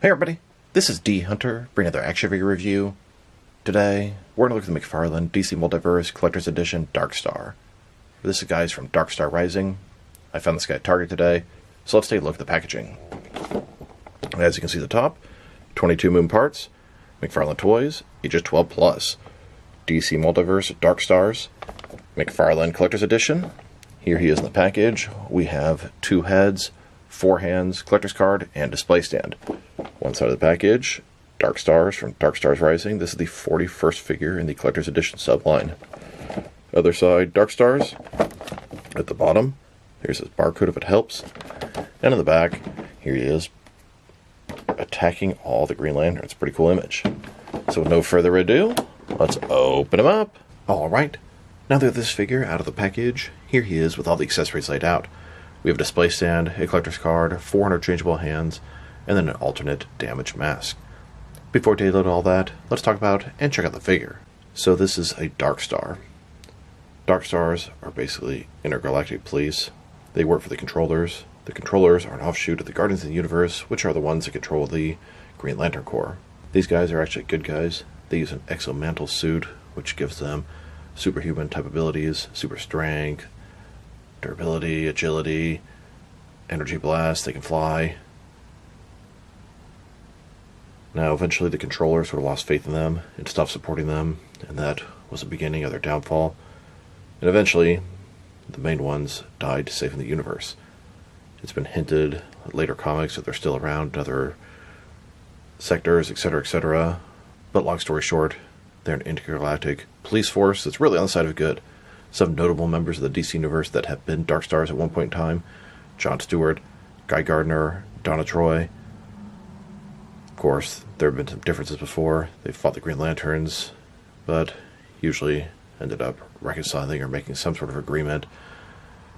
Hey everybody, this is D Hunter, bringing another action figure review. Today, we're going to look at the McFarlane DC Multiverse Collector's Edition Darkstar. This is guys from Darkstar Rising. I found this guy at Target today, so let's take a look at the packaging. As you can see at the top, 22 Moon parts, McFarlane toys, ages 12 plus. DC Multiverse Darkstars, McFarlane Collector's Edition. Here he is in the package. We have 2 heads, 4 hands, collector's card, and display stand. One side of the package, Darkstars from Darkstars Rising. This is the 41st figure in the Collector's Edition subline. Other side, Darkstars. At the bottom, here's his barcode if it helps. And in the back, here he is, attacking all the Green Lanterns. Pretty cool image. So with no further ado, let's open him up. Alright, now that this figure out of the package, here he is with all the accessories laid out. We have a display stand, a collector's card, 4 interchangeable hands, and then an alternate damage mask. Before we take a look at all that, let's talk about and check out the figure. So this is a Darkstar. Darkstars are basically intergalactic police. They work for the controllers. The controllers are an offshoot of the Guardians of the Universe, which are the ones that control the Green Lantern Corps. These guys are actually good guys. They use an exomantle suit, which gives them superhuman type abilities, super strength, durability, agility, energy blast, they can fly. Now, eventually the controllers sort of lost faith in them and stopped supporting them, and that was the beginning of their downfall. And eventually, the main ones died saving the universe. It's been hinted in later comics that they're still around in other sectors, etc., etc. But long story short, they're an intergalactic police force that's really on the side of good. Some notable members of the DC Universe that have been Darkstars at one point in time: John Stewart, Guy Gardner, Donna Troy. Of course, there have been some differences before. They fought the Green Lanterns, but usually ended up reconciling or making some sort of agreement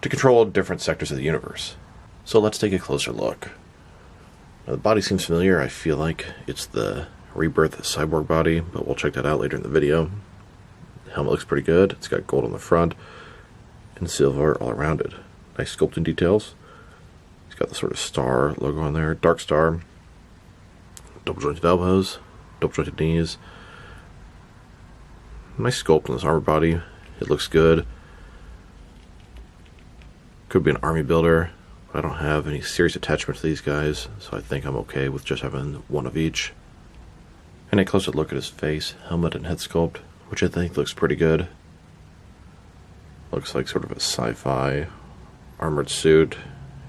to control different sectors of the universe. So let's take a closer look. Now, the body seems familiar. I feel like it's the Rebirth Cyborg body, but we'll check that out later in the video. The helmet looks pretty good. It's got gold on the front and silver all around it. Nice sculpting details. It's got the sort of star logo on there. Darkstar. Double jointed elbows, double jointed knees. Nice sculpt on this armor body. It looks good. Could be an army builder, but I don't have any serious attachment to these guys, so I think I'm okay with just having one of each. And a closer look at his face, helmet, and head sculpt, which I think looks pretty good. Looks like sort of a sci-fi armored suit,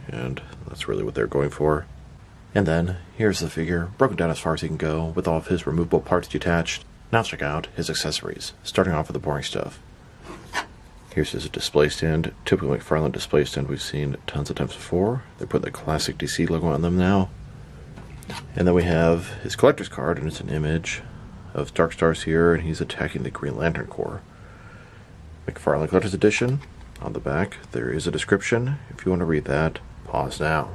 and that's really what they're going for. And then, here's the figure, broken down as far as he can go, with all of his removable parts detached. Now let's check out his accessories, starting off with the boring stuff. Here's his display stand, typical McFarlane display stand we've seen tons of times before. They put the classic DC logo on them now. And then we have his collector's card, and it's an image of Darkstars here, and he's attacking the Green Lantern Corps. McFarlane Collector's Edition. On the back, there is a description. If you want to read that, pause now.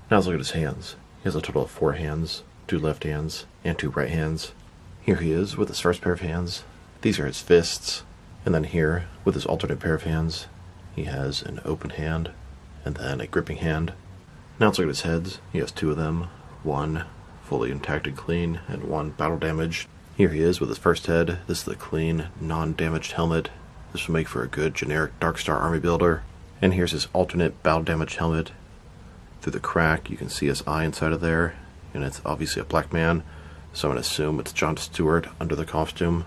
Now let's look at his hands. He has a total of 4 hands, 2 left hands, and 2 right hands. Here he is with his first pair of hands. These are his fists. And then here, with his alternate pair of hands, he has an open hand, and then a gripping hand. Now let's look at his heads. He has 2 of them. 1 fully intact and clean, and 1 battle damaged. Here he is with his first head. This is the clean, non-damaged helmet. This will make for a good generic Darkstar army builder. And here's his alternate battle damaged helmet. Through the crack, you can see his eye inside of there, and it's obviously a black man, so I'm going to assume it's John Stewart under the costume.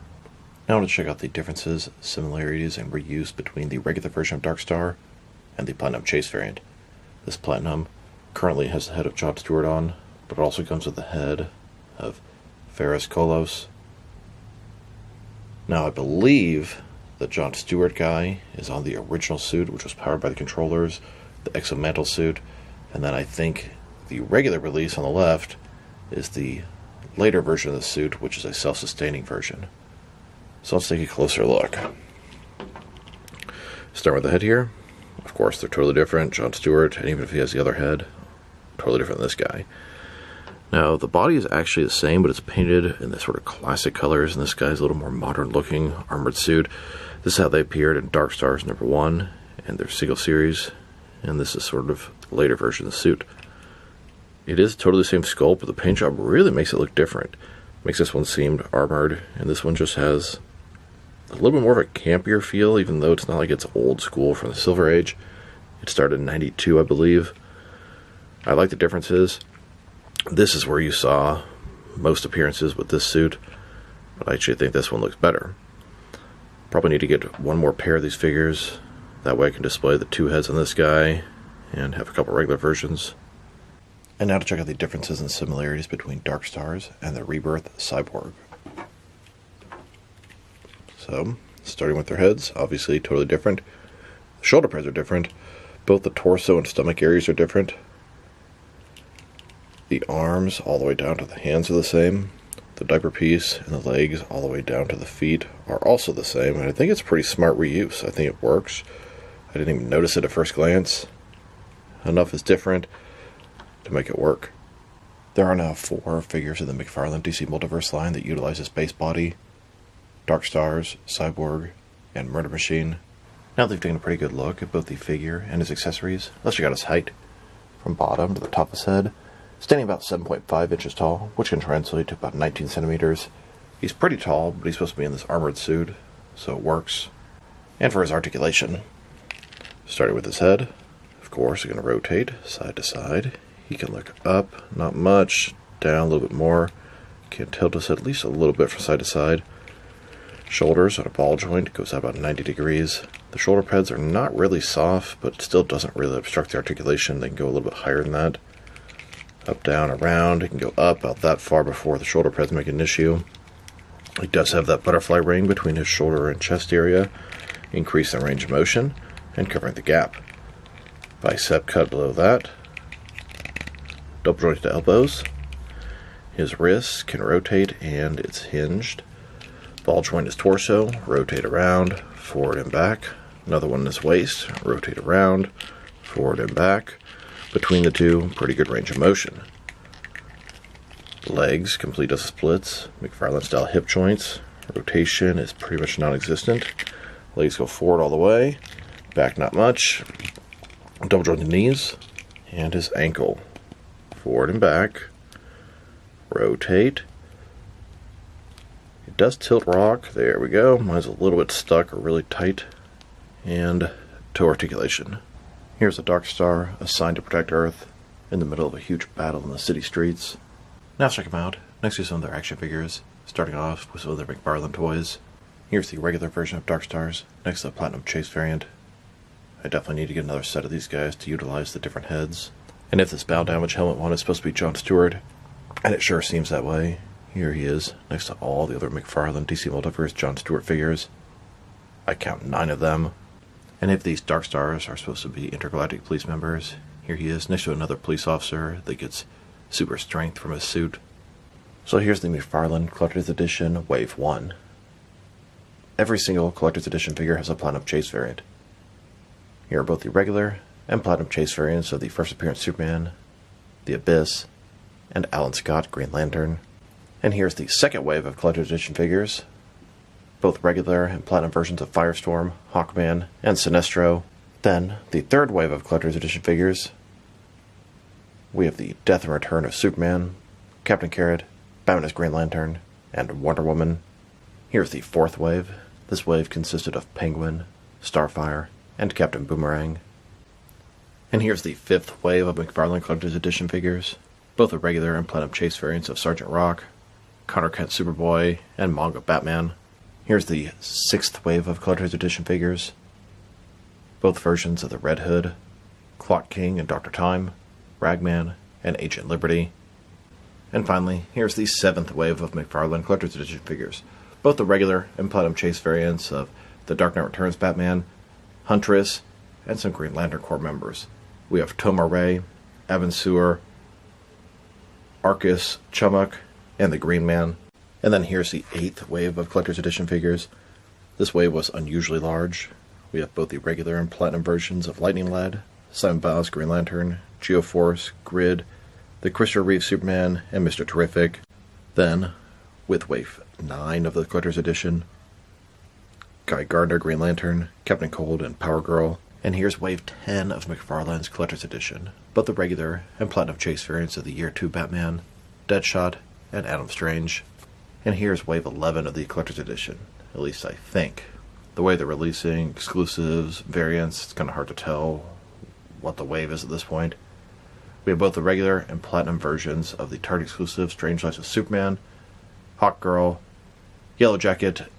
Now I want to check out the differences, similarities, and reuse between the regular version of Darkstar and the Platinum Chase variant. This Platinum currently has the head of John Stewart on, but it also comes with the head of Ferris Kolos. Now I believe the John Stewart guy is on the original suit, which was powered by the controllers, the exomantle suit, and then I think the regular release on the left is the later version of the suit, which is a self-sustaining version. So let's take a closer look. Start with the head here. Of course, they're totally different. John Stewart, and even if he has the other head, totally different than this guy. Now, the body is actually the same, but it's painted in the sort of classic colors, and this guy's a little more modern-looking armored suit. This is how they appeared in Darkstars #1 and their single series, and this is sort of the later version of the suit. It is totally the same sculpt, but the paint job really makes it look different. Makes this one seem armored, and this one just has a little bit more of a campier feel, even though it's not like it's old school from the Silver Age. It started in 92, I believe. I like the differences. This is where you saw most appearances with this suit, but I actually think this one looks better. Probably need to get one more pair of these figures. That way I can display the two heads on this guy and have a couple regular versions. And now to check out the differences and similarities between Darkstars and the Rebirth Cyborg. So, starting with their heads, obviously totally different. The shoulder pads are different. Both the torso and stomach areas are different. The arms all the way down to the hands are the same. The diaper piece and the legs all the way down to the feet are also the same. And I think it's pretty smart reuse. I think it works. I didn't even notice it at first glance. Enough is different to make it work. There are now 4 figures in the McFarlane DC Multiverse line that utilize this base body: Darkstars, Cyborg, and Murder Machine. Now they've taken a pretty good look at both the figure and his accessories. Let's check out his height. From bottom to the top of his head, standing about 7.5 inches tall, which can translate to about 19 centimeters. He's pretty tall, but he's supposed to be in this armored suit, so it works. And for his articulation, starting with his head, of course, he's going to rotate side to side. He can look up, not much, down a little bit more. Can tilt his head at least a little bit from side to side. Shoulders on a ball joint goes out about 90 degrees. The shoulder pads are not really soft, but still doesn't really obstruct the articulation. They can go a little bit higher than that. Up, down, around. It can go up about that far before the shoulder pads make an issue. He does have that butterfly ring between his shoulder and chest area, increasing the range of motion and covering the gap. Bicep cut below that. Double jointed elbows. His wrists can rotate and it's hinged. Ball joint his torso, rotate around, forward and back. Another one in his waist, rotate around, forward and back. Between the two, pretty good range of motion. Legs complete as splits, McFarlane style hip joints. Rotation is pretty much non-existent. Legs go forward all the way, back not much. Double jointed knees, and his ankle. Forward and back, rotate. It does tilt rock, there we go. Mine's a little bit stuck or really tight. And toe articulation. Here's a Darkstar assigned to protect Earth in the middle of a huge battle in the city streets. Now let's check them out, next to some of their action figures, starting off with some of their McFarlane toys. Here's the regular version of Darkstars, next to the Platinum Chase variant. I definitely need to get another set of these guys to utilize the different heads. And if this bow damage helmet one is supposed to be John Stewart, and it sure seems that way, here he is, next to all the other McFarlane DC Multiverse John Stewart figures. I count 9 of them. And if these Darkstars are supposed to be intergalactic police members, here he is next to another police officer that gets super strength from his suit. So here's the McFarlane Collector's Edition Wave 1. Every single Collector's Edition figure has a Platinum Chase variant. Here are both the regular and Platinum Chase variants of the first appearance Superman, the Abyss, and Alan Scott Green Lantern. And here's the second wave of Collector's Edition figures, both regular and Platinum versions of Firestorm, Hawkman, and Sinestro. Then, the third wave of Collector's Edition figures, we have the Death and Return of Superman, Captain Carrot, Batman as Green Lantern, and Wonder Woman. Here's the fourth wave. This wave consisted of Penguin, Starfire, and Captain Boomerang. And here's the fifth wave of McFarlane Collector's Edition figures, both the regular and Platinum Chase variants of Sergeant Rock, Connor Kent Superboy, and Manga Batman. Here's the sixth wave of Collector's Edition figures, both versions of the Red Hood, Clock King and Dr. Time, Ragman, and Agent Liberty. And finally, here's the seventh wave of McFarlane Collector's Edition figures, both the regular and Platinum Chase variants of the Dark Knight Returns Batman, Huntress, and some Green Lantern Corps members. We have Tomar Ray, Evan Sewer, Arcus Chumuk, and the Green Man. And then here's the eighth wave of Collector's Edition figures. This wave was unusually large. We have both the regular and Platinum versions of Lightning Lad, Simon Bowes Green Lantern, Geoforce, Grid, the Christopher Reeve Superman, and Mr. Terrific. Then, with wave 9 of the Collector's Edition, Guy Gardner Green Lantern, Captain Cold, and Power Girl. And here's Wave 10 of McFarlane's Collector's Edition, both the regular and Platinum Chase variants of the Year 2 Batman, Deadshot, and Adam Strange. And here's Wave 11 of the Collector's Edition, at least I think. The way they're releasing exclusives, variants, it's kind of hard to tell what the wave is at this point. We have both the regular and Platinum versions of the Target exclusive Strange Lives of Superman, Hawkgirl, Yellow Jacket,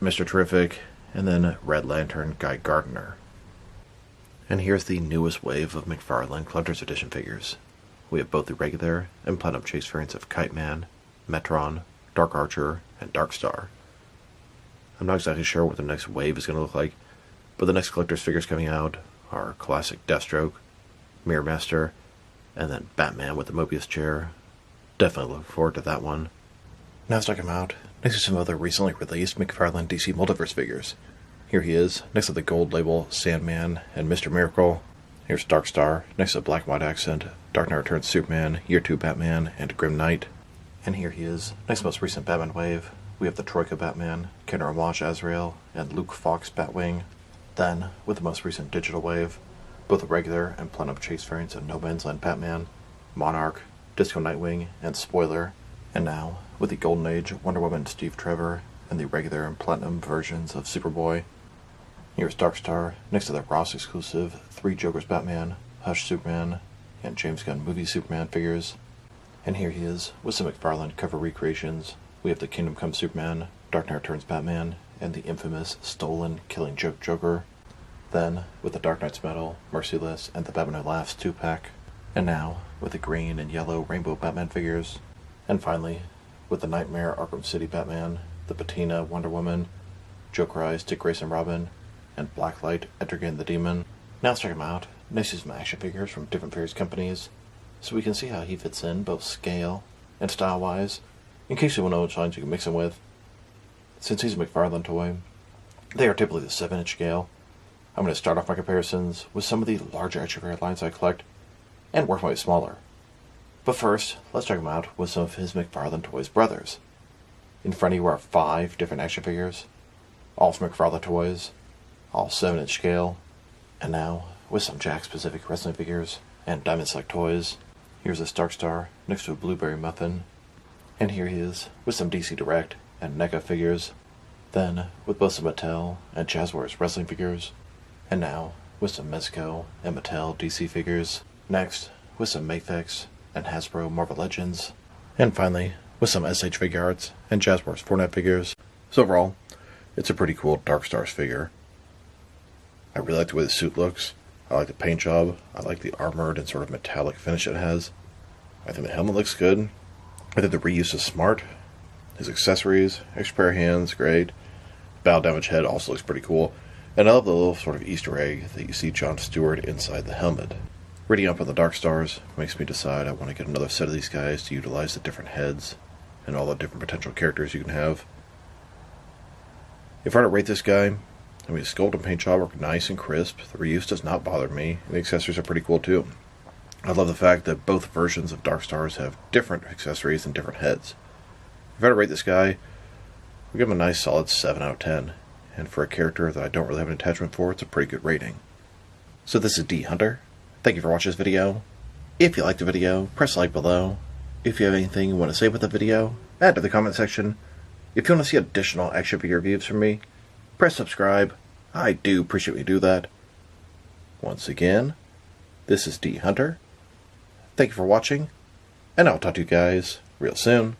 Mr. Terrific, and then Red Lantern Guy Gardner. And here's the newest wave of McFarlane Collector's Edition figures. We have both the regular and Platinum Chase variants of Kite-Man, Metron, Dark Archer, and Darkstar. I'm not exactly sure what the next wave is going to look like, but the next collector's figures coming out are classic Deathstroke, Mirror Master, and then Batman with the Mobius chair. Definitely look forward to that one. Now let's check him out next to some other recently released McFarlane DC Multiverse figures. Here he is, next to the gold label Sandman and Mr. Miracle. Here's Darkstar, next to the black and white accent, Dark Knight Returns Superman, Year 2 Batman, and Grim Knight. And here he is, next to the most recent Batman wave. We have the Troika Batman, Kenner Homage Azrael, and Luke Fox Batwing. Then, with the most recent digital wave, both the regular and Platinum Chase variants of No Man's Land Batman, Monarch, Disco Nightwing, and Spoiler. And now, with the Golden Age Wonder Woman Steve Trevor, and the regular and Platinum versions of Superboy. Here's Darkstar, next to the Ross exclusive 3 Jokers Batman, Hush Superman, and James Gunn movie Superman figures. And here he is, with some McFarlane cover recreations. We have the Kingdom Come Superman, Dark Knight Returns Batman, and the infamous Stolen Killing Joke Joker. Then, with the Dark Knight's Metal, Merciless, and the Batman Who Laughs 2-pack. And now, with the green and yellow Rainbow Batman figures. And finally, with the Nightmare Arkham City Batman, the Patina Wonder Woman, Joker Eyes Dick Grayson Robin, and Blacklight Etrigan the Demon. Now let's check him out, next to some action figures from different various companies, so we can see how he fits in both scale and style-wise, in case you want to know which lines you can mix him with. Since he's a McFarlane toy, they are typically the 7-inch scale. I'm going to start off my comparisons with some of the larger action figure lines I collect, and work my way smaller. But first, let's check him out with some of his McFarlane Toys brothers. In front of you are 5 different action figures, all from McFarlane Toys, all 7-inch scale, and now with some Jakks Pacific Wrestling figures and Diamond Select Toys. Here's a Darkstar next to a Blueberry Muffin, and here he is with some DC Direct and NECA figures, then with both some Mattel and Jazzwares Wrestling figures, and now with some Mezco and Mattel DC figures, next with some Mafex and Hasbro Marvel Legends, and finally with some SH Figuarts and Jazzwares Fortnite figures. So overall, it's a pretty cool Darkstars figure. I really like the way the suit looks. I like the paint job. I like the armored and sort of metallic finish it has. I think the helmet looks good. I think the reuse is smart. His accessories, extra pair of hands, great. Battle damage head also looks pretty cool. And I love the little sort of Easter egg that you see John Stewart inside the helmet. Reading up on the Darkstars makes me decide I want to get another set of these guys to utilize the different heads and all the different potential characters you can have. If I were to rate this guy, I mean, the sculpt and paint job work nice and crisp. The reuse does not bother me, and the accessories are pretty cool too. I love the fact that both versions of Darkstars have different accessories and different heads. If I were to rate this guy, I'll give him a nice solid 7 out of 10. And for a character that I don't really have an attachment for, it's a pretty good rating. So this is D Hunter. Thank you for watching this video. If you liked the video, press like below. If you have anything you want to say about the video, add to the comment section. If you want to see additional action figure reviews from me, press subscribe. I do appreciate when you do that. Once again, this is D Hunter. Thank you for watching, and I'll talk to you guys real soon.